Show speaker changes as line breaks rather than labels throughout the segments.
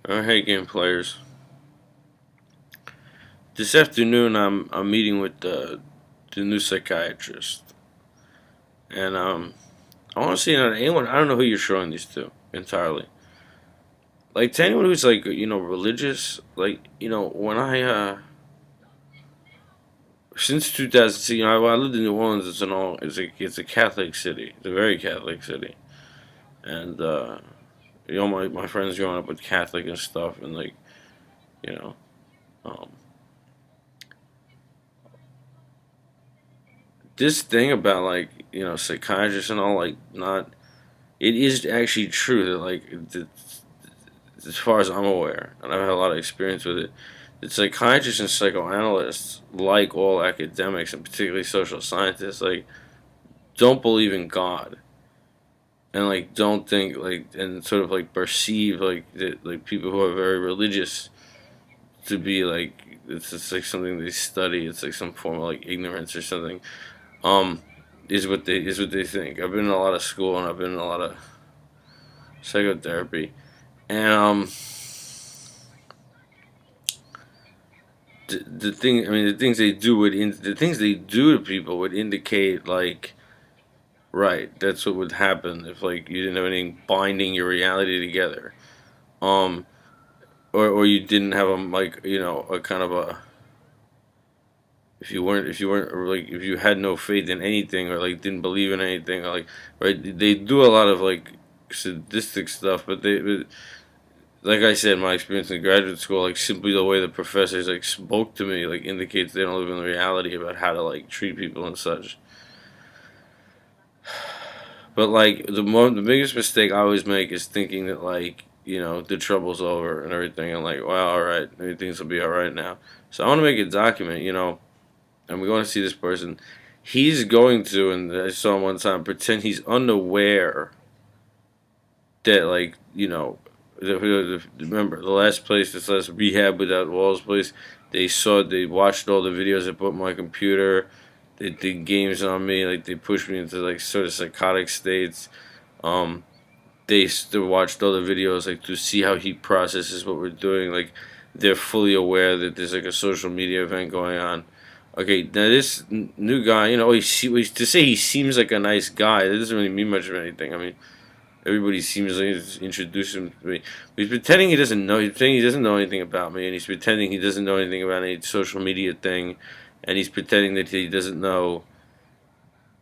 Hey, game players. This afternoon, I'm meeting with the new psychiatrist, and I want to see anyone. I don't know who you're showing these to entirely. Like to anyone who's like religious. Like when I since 2000, I lived in New Orleans. It's a Catholic city. It's a very Catholic city, and my friends growing up with Catholic and stuff, and like you know. Um, this thing about like psychiatrists and all, like, not, it is actually true that, like, as far as I'm aware, and I've had a lot of experience with it, that psychiatrists and psychoanalysts, like all academics and particularly social scientists, like, don't believe in God, and like don't think, like, and sort of like perceive like that, like, people who are very religious to be like, it's just like something they study. It's like some form of like ignorance or something. Um, is what they think. I've been in a lot of school and I've been in a lot of psychotherapy, and the thing, I mean, the things they do to people would indicate, like, right, that's what would happen if, like, you didn't have anything binding your reality together, um, or you didn't have a, like, a kind of a, if you weren't, or like, if you had no faith in anything, or like didn't believe in anything, or like, right, they do a lot of like sadistic stuff, but like I said, my experience in graduate school, like, simply the way the professors like spoke to me, like, indicates they don't live in the reality about how to like treat people and such. But like the biggest mistake I always make is thinking that, like, the trouble's over and everything, and like, well, all right, maybe things will be all right now. So I want to make a document, and we're going to see this person. He's going to, and I saw him one time, pretend he's unaware that, like, remember the last place, this last rehab without walls place, they watched all the videos I put on my computer. They did games on me, like, they pushed me into like sort of psychotic states. um they still watched all the videos, like, to see how he processes what we're doing. Like, they're fully aware that there's like a social media event going on. Okay, now this new guy, to say he seems like a nice guy, that doesn't really mean much of anything. I mean, everybody seems like he's introduced him to me. He's pretending he doesn't know. He's saying he doesn't know anything about me, and he's pretending he doesn't know anything about any social media thing, and he's pretending that he doesn't know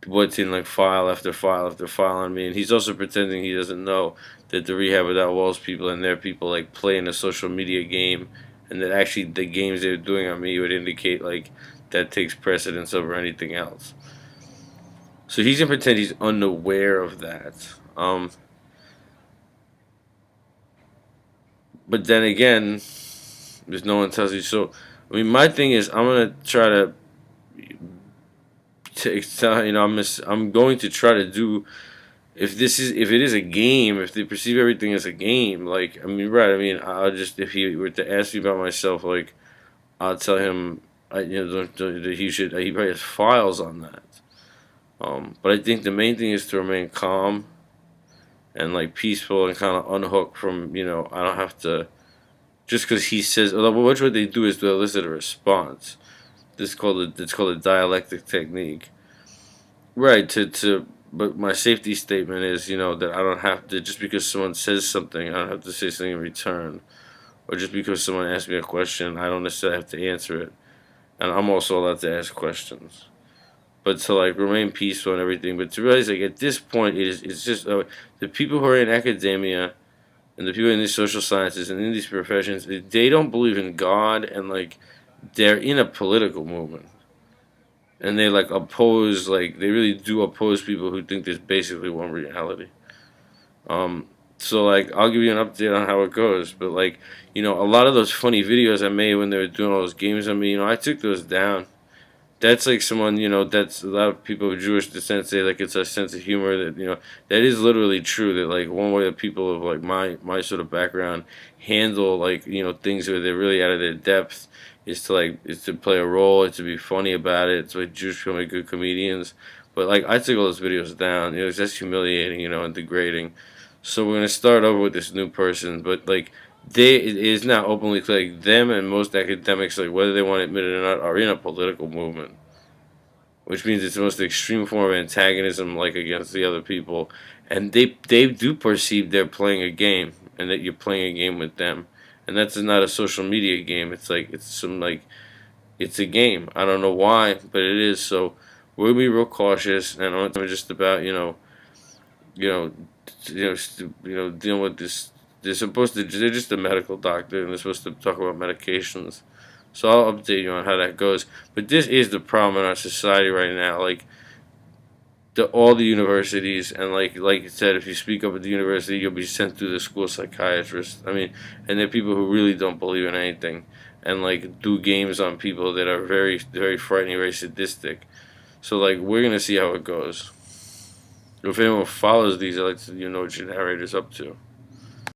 what's in, like, file after file after file on me, and he's also pretending he doesn't know that the Rehab Without Walls people and their people, like, play in a social media game, and that actually the games they're doing on me would indicate, like, that takes precedence over anything else. So he's gonna pretend he's unaware of that. But then again, there's no one tells you. So, I mean, my thing is, I'm gonna try to tell, I'm going to try to do, if it is a game, if they perceive everything as a game, like, I mean, right, I mean, I'll just, if he were to ask me about myself, like, I'll tell him, that he probably has files on that. But I think the main thing is to remain calm and, like, peaceful, and kind of unhook from, I don't have to, just because he says, what they do is to elicit a response. It's called a dialectic technique. Right, but my safety statement is, that I don't have to, just because someone says something, I don't have to say something in return. Or just because someone asks me a question, I don't necessarily have to answer it. And I'm also allowed to ask questions. But to, like, remain peaceful and everything. But to realize, like, at this point, it's just, the people who are in academia and the people in these social sciences and in these professions, they don't believe in God, and, like, they're in a political movement, and they, like, oppose, like, they really do oppose people who think there's basically one reality. So, like, I'll give you an update on how it goes, but, like, a lot of those funny videos I made when they were doing all those games on me, I took those down. That's like someone, that's a lot of people of Jewish descent say, like, it's a sense of humor that, that is literally true, that, like, one way that people of, like, my sort of background handle, like, things where they're really out of their depth, is to play a role, is to be funny about it. It's like Jewish people make good comedians. But, like, I took all those videos down, it's just humiliating, and degrading. So we're gonna start over with this new person, but, like, it is now openly clear, like them and most academics, like whether they want to admit it or not, are in a political movement, which means it's the most extreme form of antagonism, like against the other people, and they do perceive they're playing a game, and that you're playing a game with them, and that's not a social media game. It's like it's a game. I don't know why, but it is. So we'll be real cautious, and I'm just about you know, dealing with this. They're just a medical doctor, and they're supposed to talk about medications. So I'll update you on how that goes. But this is the problem in our society right now. Like all the universities, and like you said, if you speak up at the university, you'll be sent to the school psychiatrist. I mean, and there are people who really don't believe in anything, and like do games on people that are very very frightening, very sadistic. So like we're gonna see how it goes. If anyone follows these, I'd like to know what your narrator's up to.